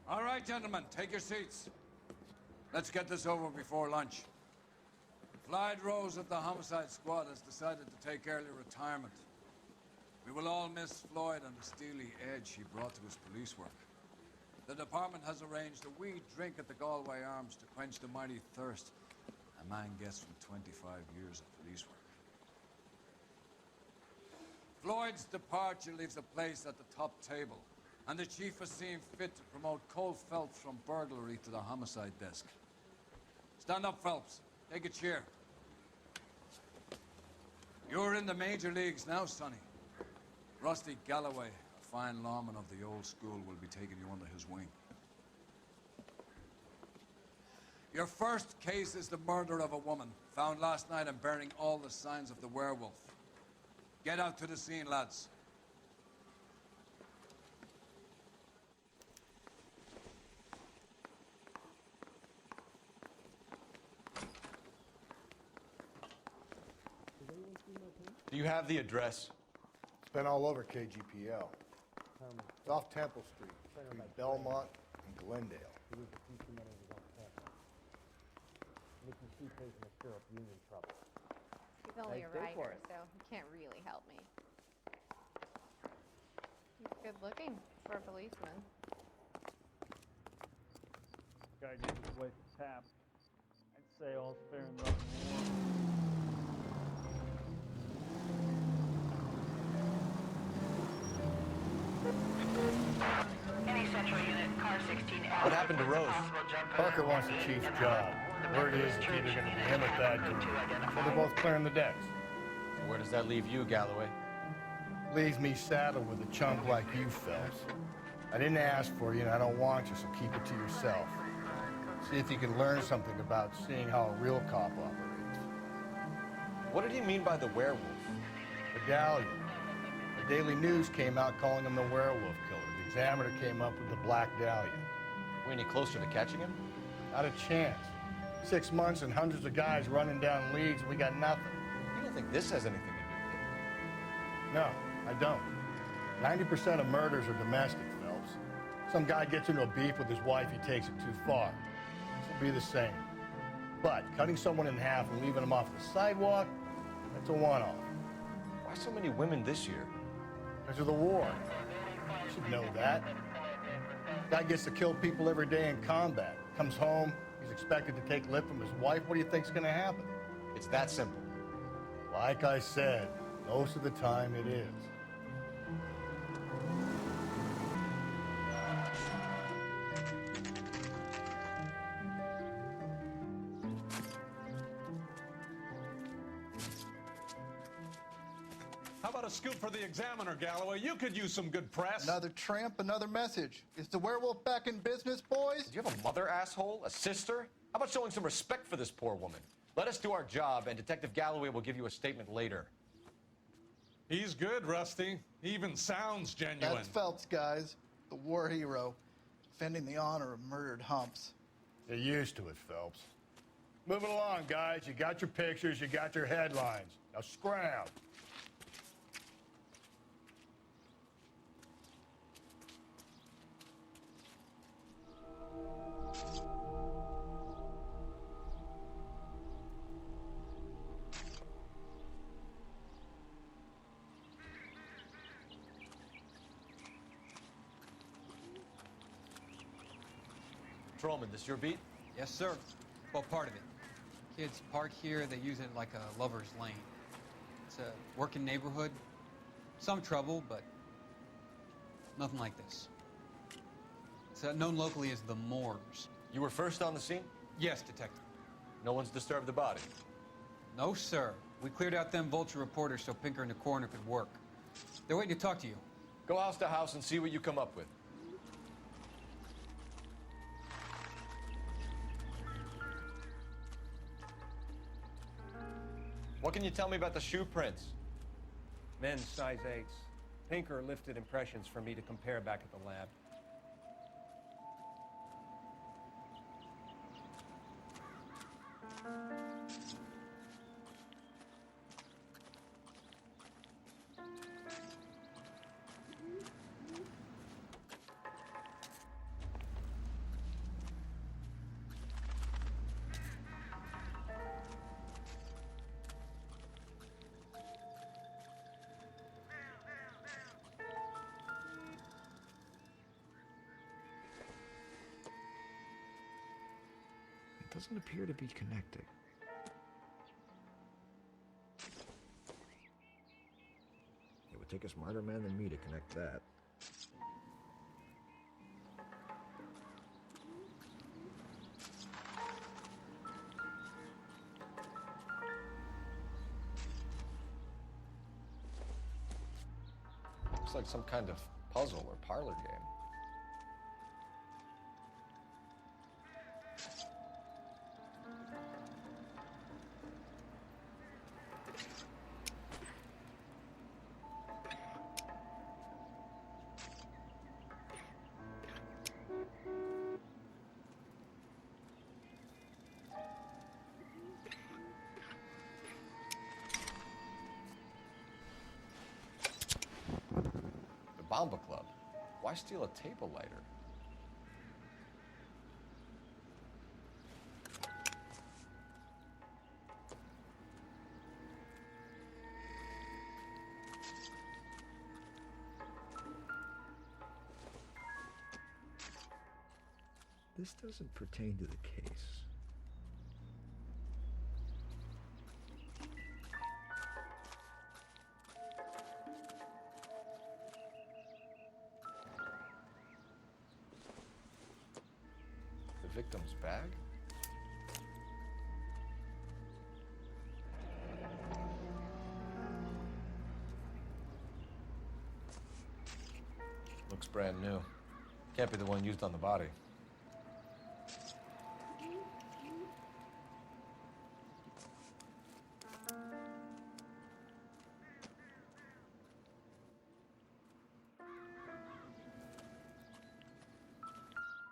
All right, gentlemen, take your seats. Let's get this over before lunch. Clyde Rose of the Homicide Squad has decided to take early retirement. We will all miss Floyd and the steely edge he brought to his police work. The department has arranged a wee drink at the Galway Arms to quench the mighty thirst a man gets from 25 years of police work. Floyd's departure leaves a place at the top table, and the chief has seen fit to promote Cole Phelps from burglary to the homicide desk. Stand up, Phelps. Take a chair. You're in the major leagues now, Sonny. Rusty Galloway, a fine lawman of the old school, will be taking you under his wing. Your first case is the murder of a woman, found last night and bearing all the signs of the werewolf. Get out to the scene, lads. Do you have the address? It's been all over KGPL. It's off Temple Street, between Belmont and Glendale. He's only a writer, so he can't really help me. He's good looking for a policeman. Guy gave his wife a tap. I'd say all's fair in love and war. Any central unit, car 16 What happened to Rose? Parker wants the chief's job. Word is it's either going to be him or Thad Cooper. So they're both clearing the decks. So where does that leave you, Galloway? Leaves me saddled with a chump like you, Phelps. I didn't ask for you, and I don't want you, so keep it to yourself. See if you can learn something about seeing how a real cop operates. What did he mean by the werewolf? Medallion. The Daily News came out calling him the werewolf killer. The Examiner came up with the Black Dahlion. Are we any closer to catching him? Not a chance. 6 months and hundreds of guys running down leads, and we got nothing. You don't think this has anything to do with it? No, I don't. 90% of murders are domestic, Phelps. Some guy gets into a beef with his wife, he takes it too far. This will be the same. But cutting someone in half and leaving them off the sidewalk, that's a one-off. Why so many women this year? Because of the war. You should know that. Guy gets to kill people every day in combat. Comes home, he's expected to take lip from his wife. What do you think's gonna happen? It's that simple. Like I said, most of the time it is. How about a scoop for the Examiner, Galloway? You could use some good press. Another tramp, another message. Is the werewolf back in business, boys? Do you have a mother, asshole? A sister? How about showing some respect for this poor woman? Let us do our job, and Detective Galloway will give you a statement later. He's good, Rusty. He even sounds genuine. That's Phelps, guys. The war hero. Defending the honor of murdered humps. Get used to it, Phelps. Moving along, guys. You got your pictures, you got your headlines. Now scram. Patrolman, this your beat? Yes, sir. Well, part of it. Kids park here, they use it like a lover's lane. It's a working neighborhood. Some trouble, but nothing like this. It's known locally as the Moors. You were first on the scene? Yes, detective. No one's disturbed the body? No, sir. We cleared out them vulture reporters so Pinker and the coroner could work. They're waiting to talk to you. Go house to house and see what you come up with. What can you tell me about the shoe prints? Men's size 8s. Pinker lifted impressions for me to compare back at the lab. Doesn't appear to be connected. It would take a smarter man than me to connect that. Looks like some kind of puzzle or parlor game. Bomba Club. Why steal a table lighter? This doesn't pertain to the case. The victim's bag? Looks brand new. Can't be the one used on the body.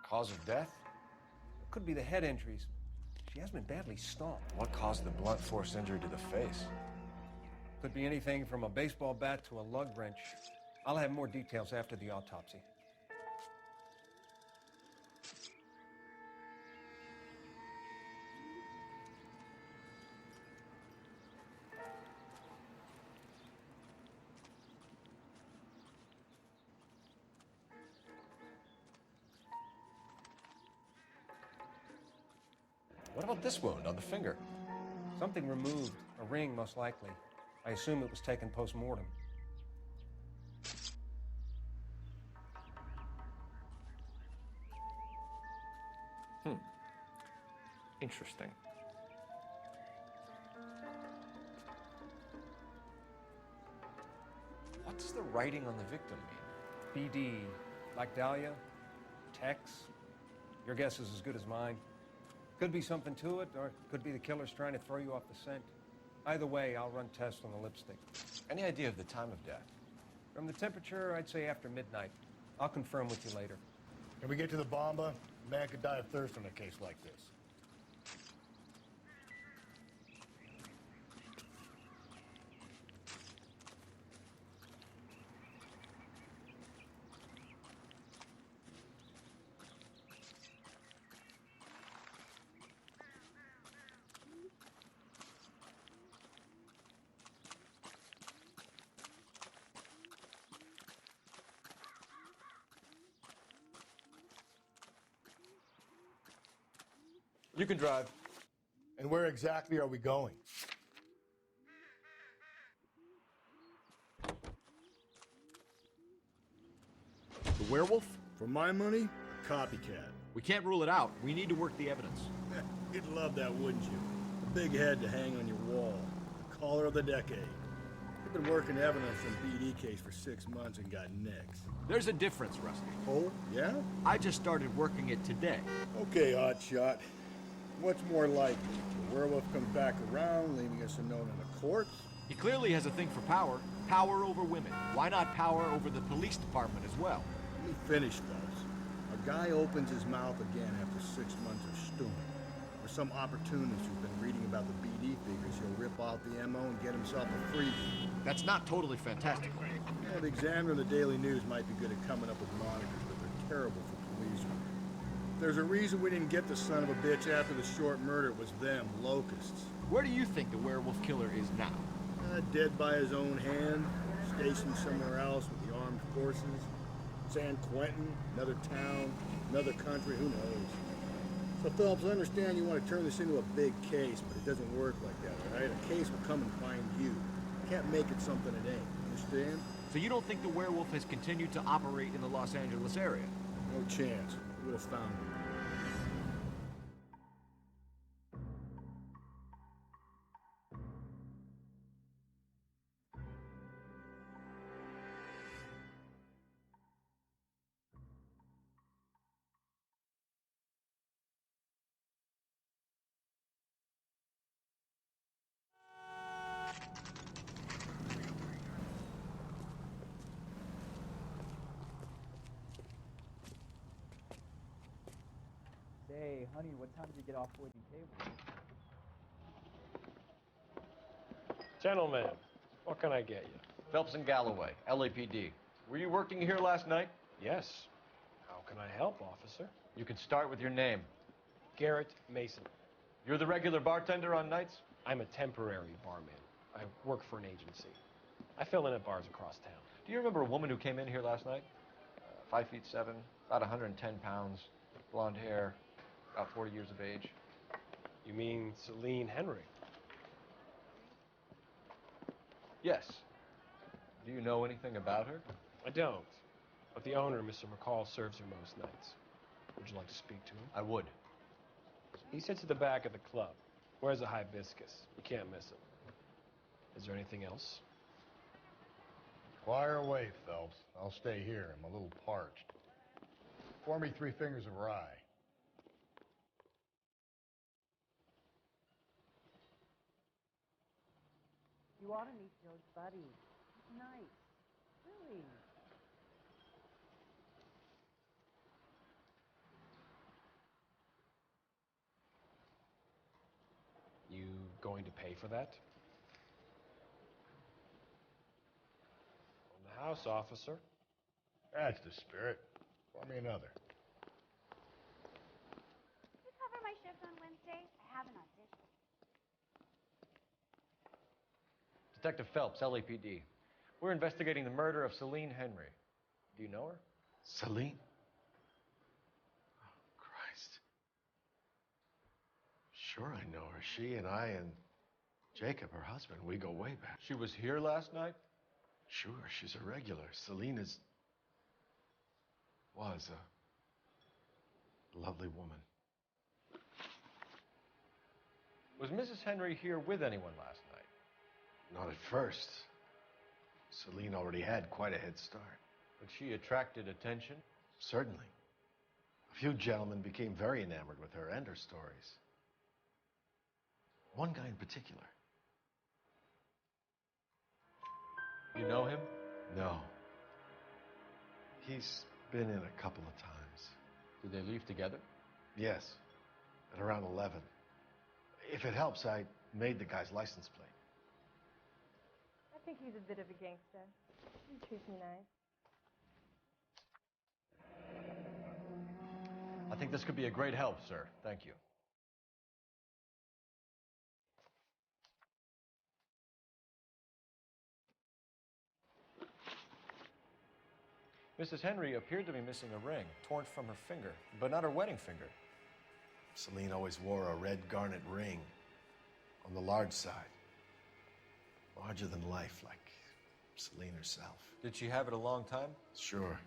Cause of death? It could be the head injuries. She has been badly stomped. What caused the blunt force injury to the face? Could be anything from a baseball bat to a lug wrench. I'll have more details after the autopsy. What about this wound on the finger? Something removed. A ring, most likely. I assume it was taken post-mortem. Interesting. What does the writing on the victim mean? BD. Like Dahlia? Tex? Your guess is as good as mine. Could be something to it, or it could be the killer's trying to throw you off the scent. Either way, I'll run tests on the lipstick. Any idea of the time of death? From the temperature, I'd say after midnight. I'll confirm with you later. Can we get to the bomba? A man could die of thirst on a case like this. You can drive. And where exactly are we going? The werewolf? For my money, a copycat. We can't rule it out. We need to work the evidence. You'd love that, wouldn't you? A big head to hang on your wall. The caller of the decade. We've been working evidence on BD case for 6 months and got nicks. There's a difference, Rusty. Oh, yeah? I just started working it today. Okay, hotshot. What's more likely? The werewolf comes back around, leaving us a note in a corpse? He clearly has a thing for power. Power over women. Why not power over the police department as well? Let me finish, fellas. A guy opens his mouth again after 6 months of stewing. Or some opportunist who's been reading about the BD figures, he'll rip out the MO and get himself a freebie. That's not totally fantastical. Yeah, the Examiner and the Daily News might be good at coming up with monikers, but they're terrible for police work. There's a reason we didn't get the son of a bitch after the short murder. It was them, locusts. Where do you think the werewolf killer is now? Dead by his own hand, stationed somewhere else with the armed forces. San Quentin, another town, another country, who knows? So, Phelps, I understand you want to turn this into a big case, but it doesn't work like that, all right? A case will come and find you. You can't make it something it ain't. Understand? So you don't think the werewolf has continued to operate in the Los Angeles area? No chance. We would have found him. Hey, honey, what time did you get off waiting table? Gentlemen, what can I get you? Phelps and Galloway, LAPD. Were you working here last night? Yes. How can I help, officer? You can start with your name. Garrett Mason. You're the regular bartender on nights? I'm a temporary barman. I work for an agency. I fill in at bars across town. Do you remember a woman who came in here last night? 5'7", about 110 pounds, blonde hair, about 40 years of age. You mean Celine Henry? Yes. Do you know anything about her? I don't. But the owner, Mr. McCall, serves her most nights. Would you like to speak to him? I would. He sits at the back of the club. Wears a hibiscus. You can't miss him. Is there anything else? Fire away, Phelps. I'll stay here. I'm a little parched. Pour me 3 fingers of rye. You ought to meet Joe's buddy. He's nice. Really. You going to pay for that? On the house, officer. That's the spirit. Pour me another. Can you cover my shift on Wednesday? I have an audition. Detective Phelps, LAPD. We're investigating the murder of Celine Henry. Do you know her? Celine? Oh, Christ. Sure I know her. She and I and Jacob, her husband, we go way back. She was here last night? Sure, she's a regular. Celine was a lovely woman. Was Mrs. Henry here with anyone last night? Not at first. Celine already had quite a head start. But she attracted attention? Certainly. A few gentlemen became very enamored with her and her stories. One guy in particular. You know him? No. He's been in a couple of times. Did they leave together? Yes. At around 11. If it helps, I made the guy's license plate. I think he's a bit of a gangster. He treats me nice. I think this could be a great help, sir. Thank you. Mrs. Henry appeared to be missing a ring, torn from her finger, but not her wedding finger. Celine always wore a red garnet ring on the large side. Larger than life, like Celine herself. Did she have it a long time? Sure.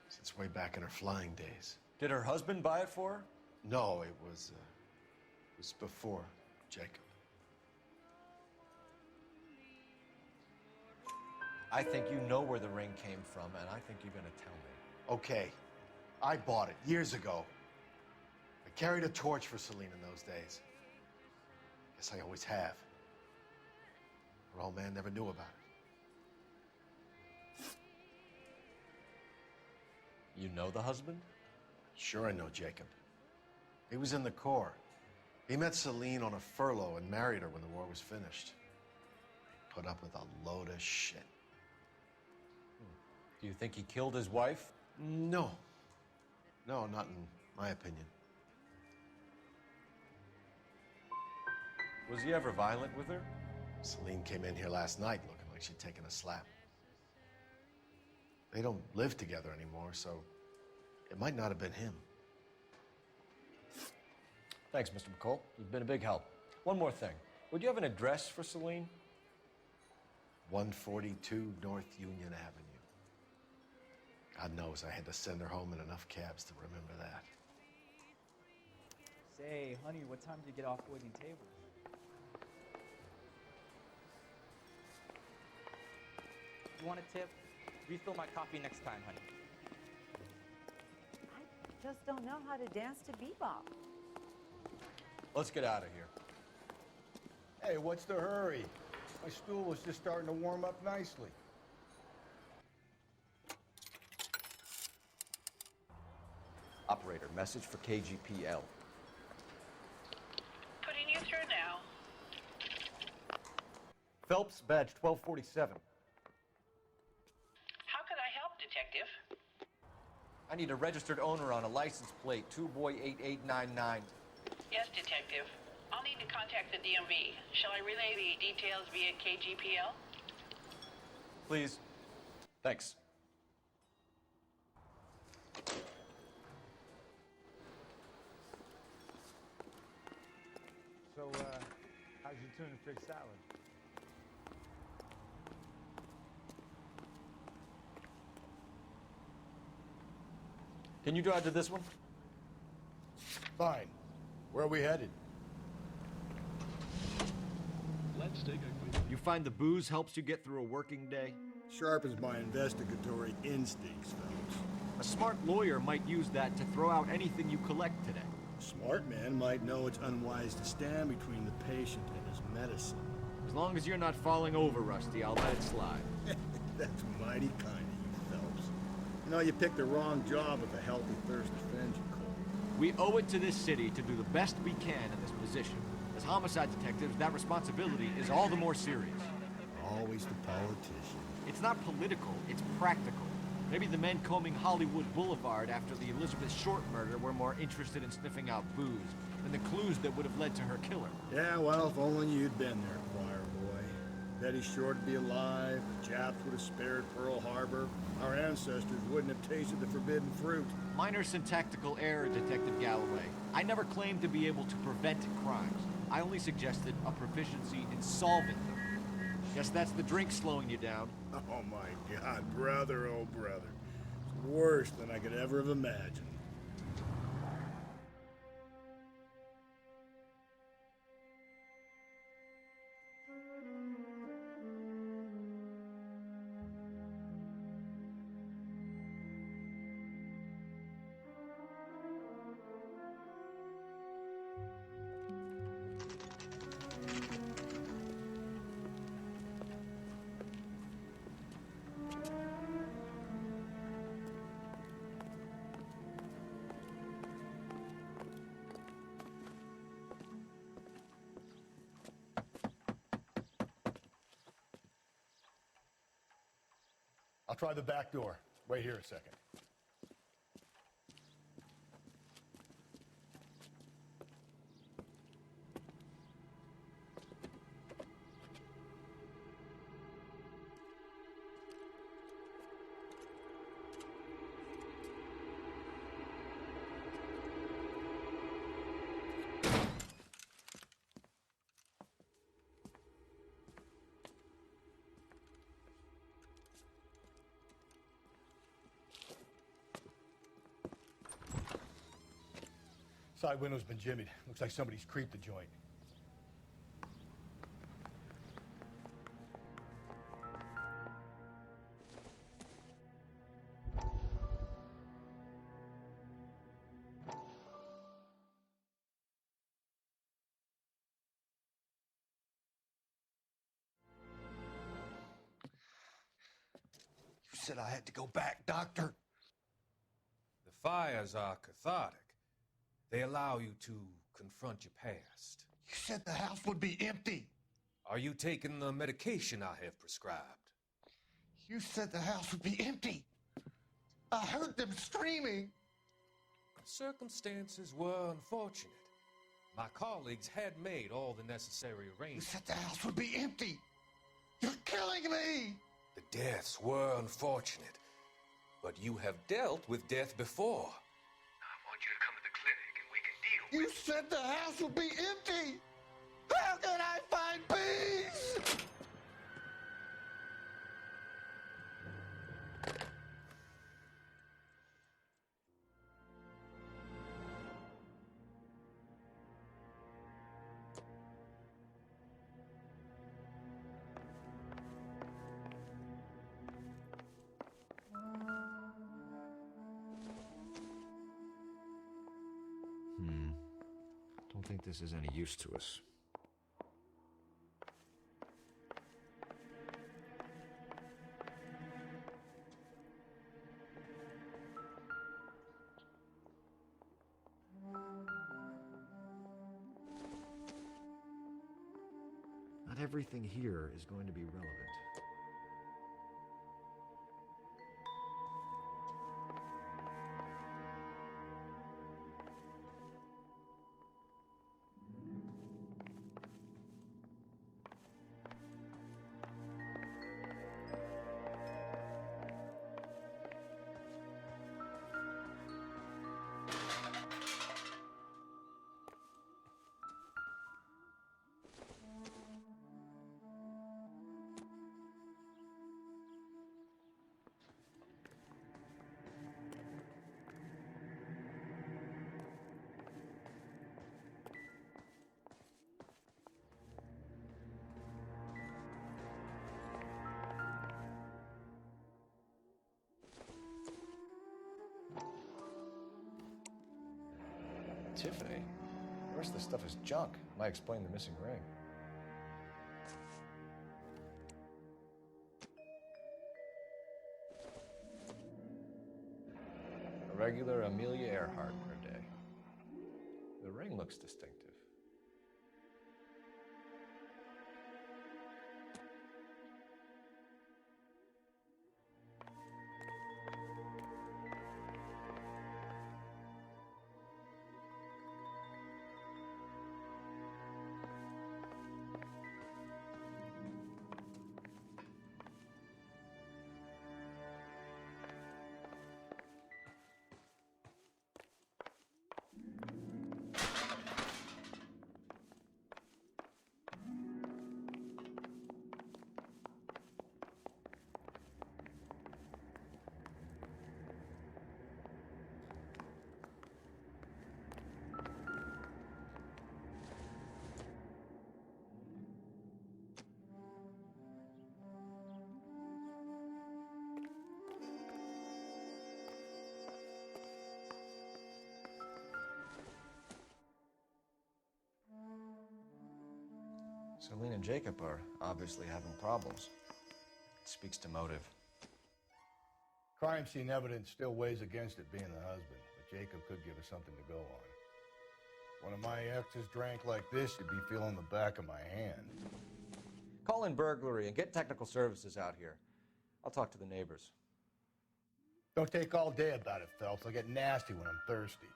Since way back in her flying days. Did her husband buy it for her? No, it was before Jacob. I think you know where the ring came from, and I think you're going to tell me. Okay. I bought it years ago. I carried a torch for Celine in those days. Guess I always have. Her old man never knew about it. You know the husband? Sure I know Jacob. He was in the Corps. He met Celine on a furlough and married her when the war was finished. Put up with a load of shit. Do you think he killed his wife? No. No, not in my opinion. Was he ever violent with her? Celine came in here last night looking like she'd taken a slap. They don't live together anymore, so it might not have been him. Thanks, Mr. McCall. You've been a big help. One more thing. Would you have an address for Celine? 142 North Union Avenue. God knows I had to send her home in enough cabs to remember that. Say, honey, what time do you get off waiting tables? You want a tip? Refill my coffee next time, honey. I just don't know how to dance to bebop. Let's get out of here. Hey, what's the hurry? My stool was just starting to warm up nicely. Operator, message for KGPL. Putting you through now. Phelps, badge 1247. How can I help, Detective? I need a registered owner on a license plate, 2boy8899. Yes, Detective. I'll need to contact the DMV. Shall I relay the details via KGPL? Please. Thanks. So, how's your tuna fish salad? Can you drive to this one? Fine. Where are we headed? Let's take a quick... You find the booze helps you get through a working day? Sharpens my investigatory instincts, fellas. A smart lawyer might use that to throw out anything you collect today. A smart man might know it's unwise to stand between the patient and his medicine. As long as you're not falling over, Rusty, I'll let it slide. That's mighty kind of you, Phelps. You know, you picked the wrong job if a healthy thirst offends you, Cole. We owe it to this city to do the best we can in this position. As homicide detectives, that responsibility is all the more serious. Always the politician. It's not political, it's practical. Maybe the men combing Hollywood Boulevard after the Elizabeth Short murder were more interested in sniffing out booze than the clues that would have led to her killer. Yeah, well, if only you'd been there, choir boy. Betty Short would be alive, the Japs would have spared Pearl Harbor, our ancestors wouldn't have tasted the forbidden fruit. Minor syntactical error, Detective Galloway. I never claimed to be able to prevent crimes. I only suggested a proficiency in solving them. Guess that's the drink slowing you down. Oh my God, brother, oh brother. It's worse than I could ever have imagined. I'll try the back door. Wait here a second. Side window's been jimmied. Looks like somebody's creeped the joint. You said I had to go back, Doctor. The fires are cathartic. They allow you to confront your past. You said the house would be empty. Are you taking the medication I have prescribed? You said the house would be empty. I heard them screaming. Circumstances were unfortunate. My colleagues had made all the necessary You arrangements. said the house would be empty. You're killing me. The deaths were unfortunate, but you have dealt with death before. I want you to come to the clinic and we can deal You said the house would be empty! How can I find peace? Don't think this is any use to us. Not everything here is going to be relevant. Tiffany? The rest of the stuff is junk. Might explain the missing ring. A regular Amelia Earhart per day. The ring looks distinctive. Celine and Jacob are obviously having problems. It speaks to motive. Crime scene evidence still weighs against it being the husband, but Jacob could give us something to go on. One of my exes drank like this, you'd be feeling the back of my hand. Call in burglary and get technical services out here. I'll talk to the neighbors. Don't take all day about it, Phelps. I get nasty when I'm thirsty.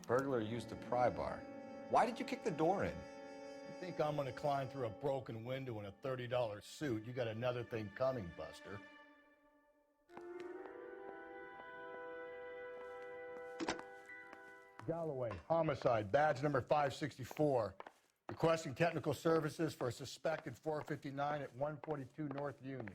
Burglar used a pry bar. Why did you kick the door in? You think I'm gonna climb through a broken window in a $30 suit? You got another thing coming, Buster. Galloway, homicide, badge number 564. Requesting technical services for a suspected 459 at 142 North Union.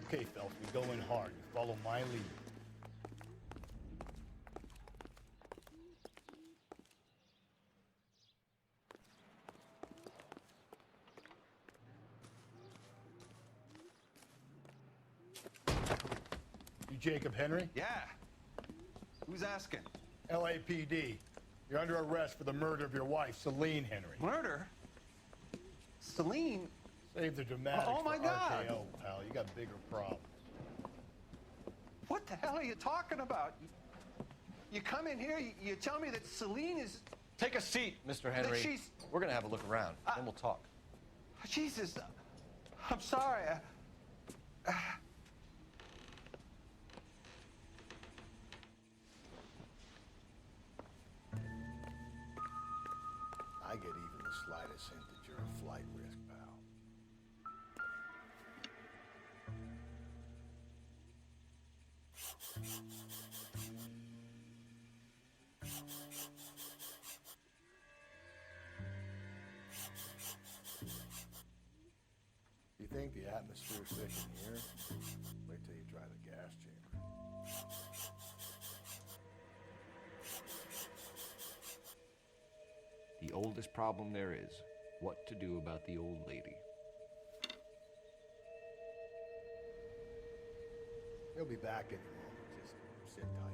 Okay, Phelps, we go in hard. You follow my lead. You Jacob Henry? Yeah. Who's asking? LAPD. You're under arrest for the murder of your wife, Celine Henry. Murder? Celine? Save the dramatics Oh, my for God. RKO, pal. You got bigger problems. What the hell are you talking about? You come in here, you tell me that Celine is... Take a seat, Mr. Henry. she's- We're gonna have a look around, then we'll talk. Jesus, I'm sorry. I get even the slightest hint that you're a flight risk, pal. You think the atmosphere's thick in here? Wait till you try the gas chamber. The oldest problem there is, what to do about the old lady. He'll be back any moment. Just sit tight.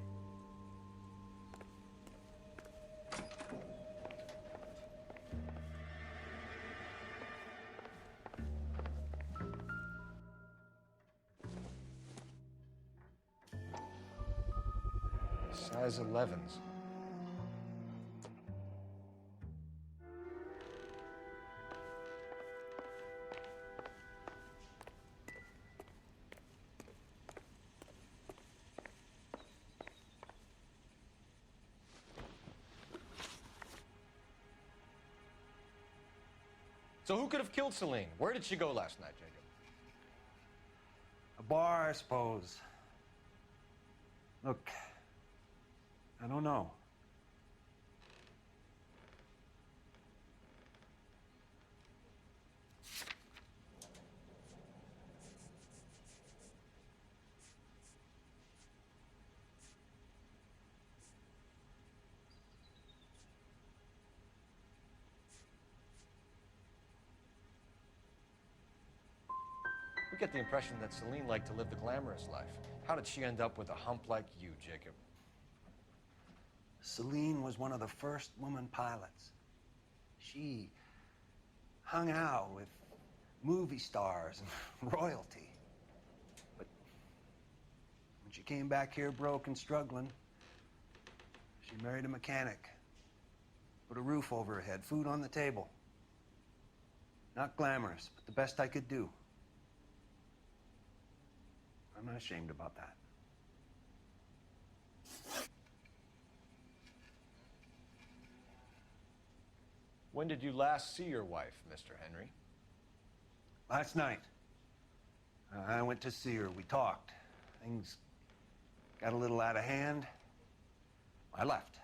Size 11s. So who could have killed Celine? Where did she go last night, Jacob? A bar, I suppose. Look, I don't know. We get the impression that Celine liked to live the glamorous life. How did she end up with a hump like you, Jacob? Celine was one of the first woman pilots. She hung out with movie stars and royalty. But when she came back here broke and struggling, she married a mechanic. Put a roof over her head, food on the table. Not glamorous, but the best I could do. I'm not ashamed about that. When did you last see your wife, Mr. Henry? Last night. I went to see her. We talked. Things got a little out of hand. I left.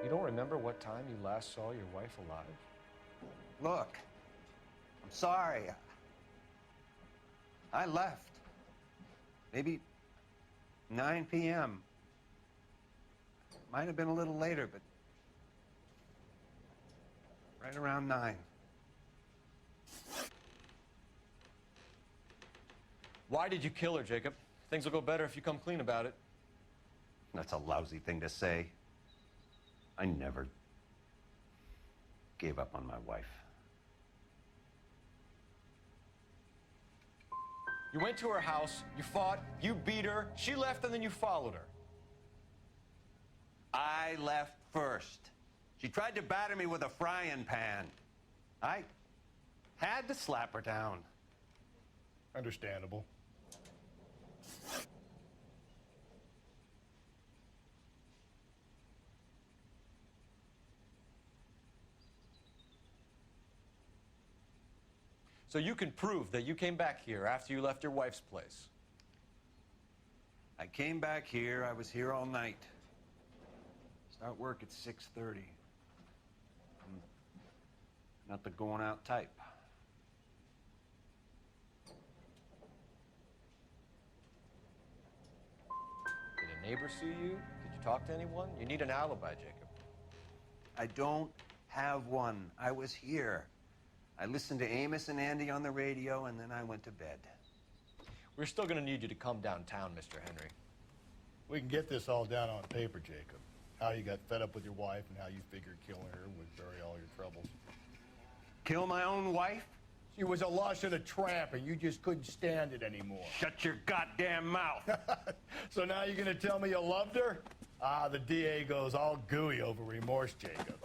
You don't remember what time you last saw your wife alive? Look, I'm sorry. I left. Maybe 9 p.m. Might have been a little later, but right around 9. Why did you kill her, Jacob? Things will go better if you come clean about it. That's a lousy thing to say. I never gave up on my wife. You went to her house, you fought, you beat her, she left, and then you followed her. I left first. She tried to batter me with a frying pan. I had to slap her down. Understandable. So you can prove that you came back here after you left your wife's place. I came back here. I was here all night. Start work at 6:30. I'm not the going out type. Did a neighbor see you? Did you talk to anyone? You need an alibi, Jacob. I don't have one. I was here. I listened to Amos and Andy on the radio, and then I went to bed. We're still gonna need you to come downtown, Mr. Henry. We can get this all down on paper, Jacob. How you got fed up with your wife and how you figured killing her would bury all your troubles. Kill my own wife? She was a lush and a tramp, and you just couldn't stand it anymore. Shut your goddamn mouth. So now you're gonna tell me you loved her? Ah, the DA goes all gooey over remorse, Jacob.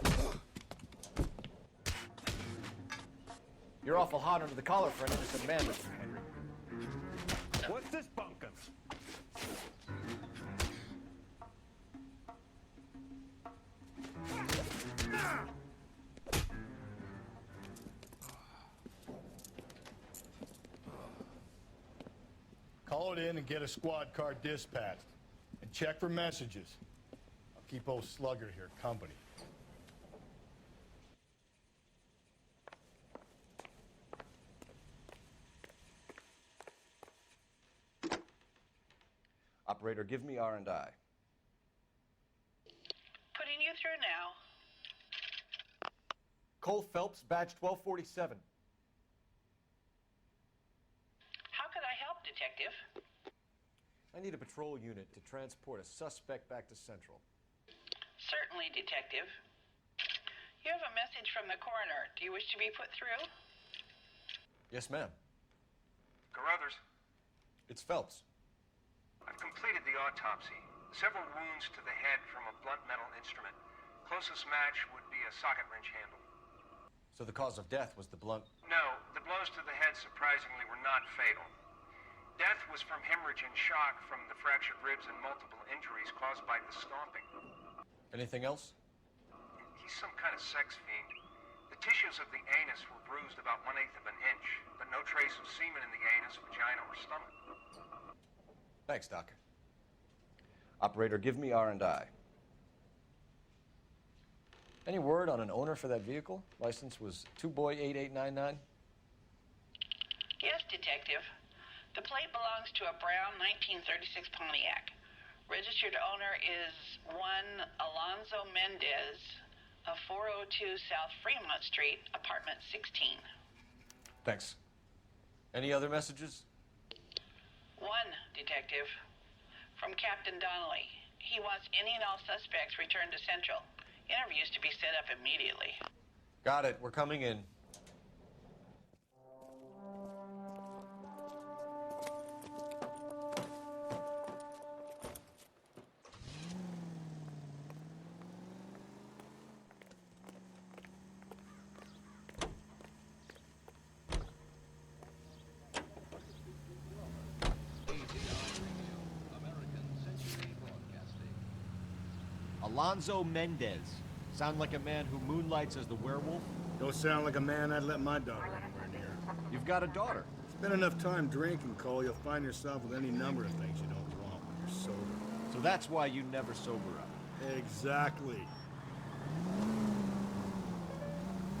You're awful hot under the collar for an innocent man, Mr. Henry. What's this bunkum? Call it in and get a squad car dispatched. And check for messages. I'll keep old Slugger here company. Operator, give me R&I. Putting you through now. Cole Phelps, badge 1247. How could I help, Detective? I need a patrol unit to transport a suspect back to Central. Certainly, Detective. You have a message from the coroner. Do you wish to be put through? Yes, ma'am. Carruthers, It's Phelps. I've completed the autopsy. Several wounds to the head from a blunt metal instrument. Closest match would be a socket wrench handle. So the cause of death was the blunt... No, the blows to the head surprisingly were not fatal. Death was from hemorrhage and shock from the fractured ribs and multiple injuries caused by the stomping. Anything else? He's some kind of sex fiend. The tissues of the anus were bruised about 1/8 of an inch, but no trace of semen in the anus, vagina, or stomach. Thanks, Doc. Operator, give me R&I. Any word on an owner for that vehicle? License was 2boy8899. Yes, Detective. The plate belongs to a brown 1936 Pontiac. Registered owner is one Alonzo Mendez of 402 South Fremont Street, apartment 16. Thanks. Any other messages? One, Detective. From Captain Donnelly. He wants any and all suspects returned to Central. Interviews to be set up immediately. Got it. We're coming in. Alonzo Mendez. Sound like a man who moonlights as the werewolf? Don't sound like a man I'd let my daughter anywhere near. You've got a daughter. Spend enough time drinking, Cole, you'll find yourself with any number of things you don't want when you're sober. So that's why you never sober up. Exactly.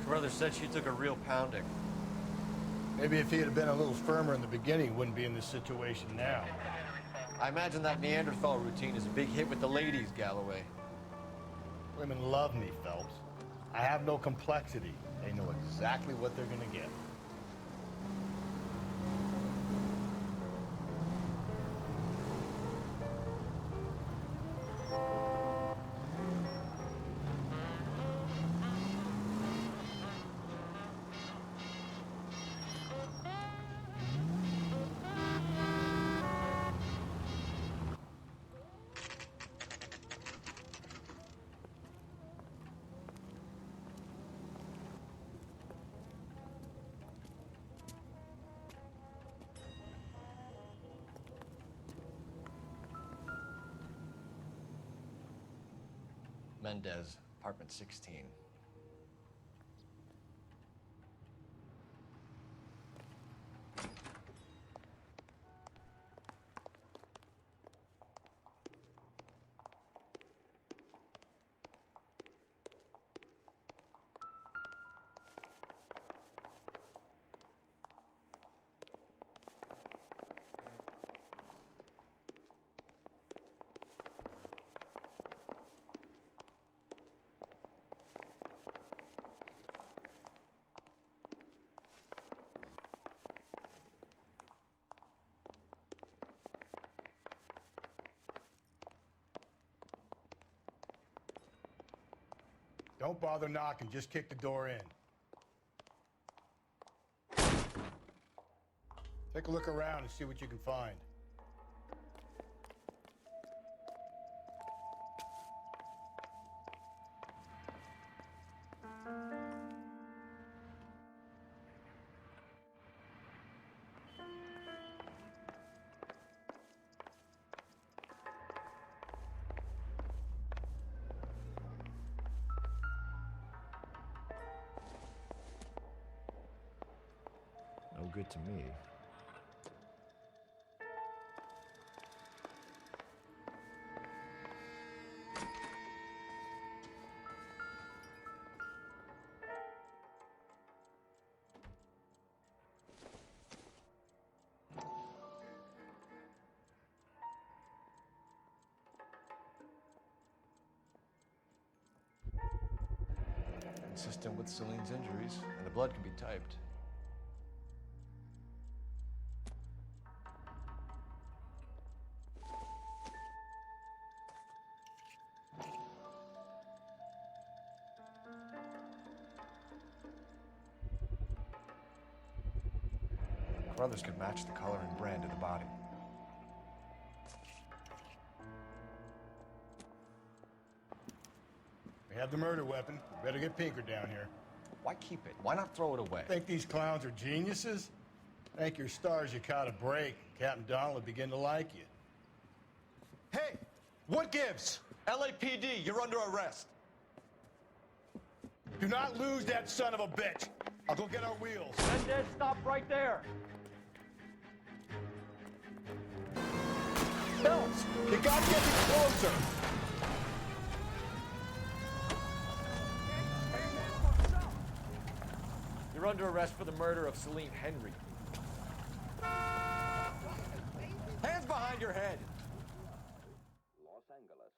Carruthers said she took a real pounding. Maybe if he had been a little firmer in the beginning, he wouldn't be in this situation now. I imagine that Neanderthal routine is a big hit with the ladies, Galloway. Women love me, Phelps. I have no complexity. They know exactly what they're gonna get. Mendez, apartment 16. Don't bother knocking, just kick the door in. Take a look around and see what you can find. No good to me. Consistent with Celine's injuries, and the blood can be typed. Brothers could match the color and brand of the body. We have the murder weapon. We better get Pinker down here. Why keep it? Why not throw it away? Think these clowns are geniuses? Thank your stars you caught a break. Captain Donald will begin to like you. Hey! What gives? LAPD, you're under arrest. Do not lose that son of a bitch. I'll go get our wheels. Mendez, stop right there. Phelps, you gotta get me closer. You're under arrest for the murder of Celine Henry. Hands behind your head! Los Angeles.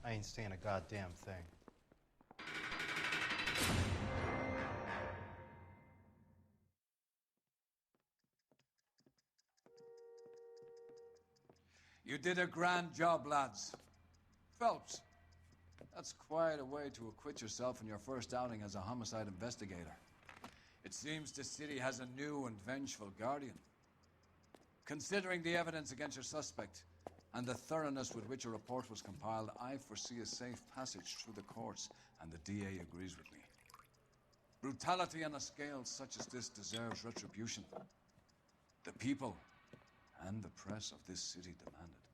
I ain't saying a goddamn thing. You did a grand job, lads. Phelps, that's quite a way to acquit yourself in your first outing as a homicide investigator. It seems the city has a new and vengeful guardian. Considering the evidence against your suspect and the thoroughness with which a report was compiled, I foresee a safe passage through the courts, and the DA agrees with me. Brutality on a scale such as this deserves retribution. The people and the press of this city demand it.